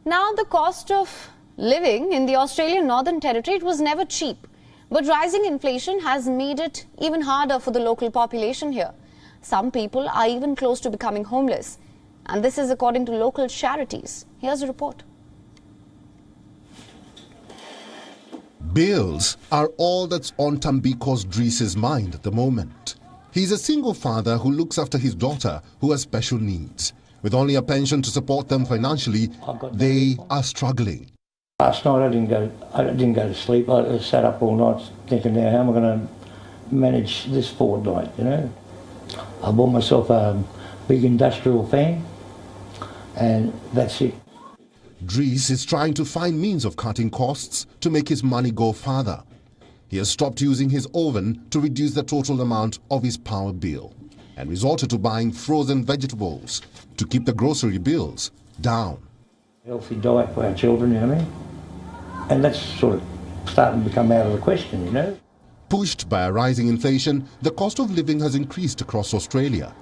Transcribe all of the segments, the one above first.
Now, the cost of living in the Australian Northern Territory, it was never cheap. But rising inflation has made it even harder for the local population here. Some people are even close to becoming homeless. And this is according to local charities. Here's a report. Bills are all that's on Tambiko's Drees's mind at the moment. He's a single father who looks after his daughter who has special needs. With only a pension to support them financially, they are struggling. Last night I didn't go to sleep. I sat up all night thinking, now how am I going to manage this fortnight, you know? I bought myself a big industrial fan and that's it. Dries is trying to find means of cutting costs to make his money go farther. He has stopped using his oven to reduce the total amount of his power bill and resorted to buying frozen vegetables to keep the grocery bills down. Healthy diet for our children, you know what I mean? And that's sort of starting to become out of the question, you know? Pushed by a rising inflation, the cost of living has increased across Australia.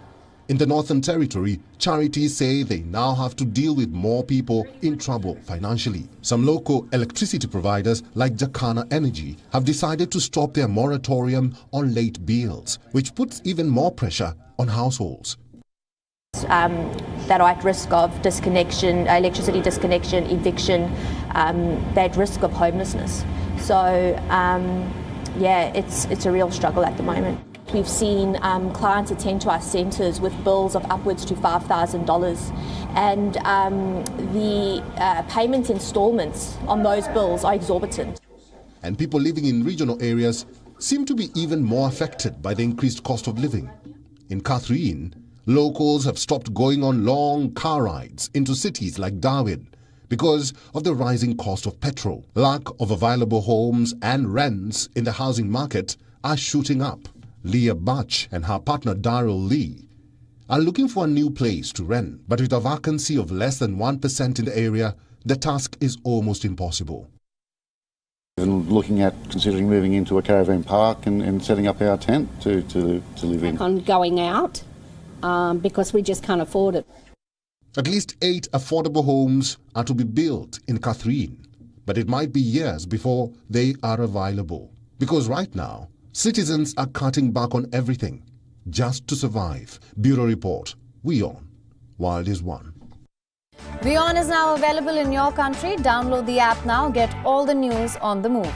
In the Northern Territory, charities say they now have to deal with more people in trouble financially. Some local electricity providers like Jacana Energy have decided to stop their moratorium on late bills, which puts even more pressure on households. That are at risk of disconnection, electricity disconnection, eviction, they're at risk of homelessness. So, yeah, it's a real struggle at the moment. We've seen clients attend to our centres with bills of upwards to $5,000 and the payment instalments on those bills are exorbitant. And people living in regional areas seem to be even more affected by the increased cost of living. In Katherine, locals have stopped going on long car rides into cities like Darwin because of the rising cost of petrol. Lack of available homes and rents in the housing market are shooting up. Leah Butch and her partner Daryl Lee are looking for a new place to rent, but with a vacancy of less than 1% in the area, the task is almost impossible. And looking at considering moving into a caravan park and setting up our tent to live in. On going out because we just can't afford it. At least 8 affordable homes are to be built in Katherine, but it might be years before they are available. Because right now, citizens are cutting back on everything just to survive. Bureau Report, WION, World is One. WION is now available in your country. Download the app now. Get all the news on the move.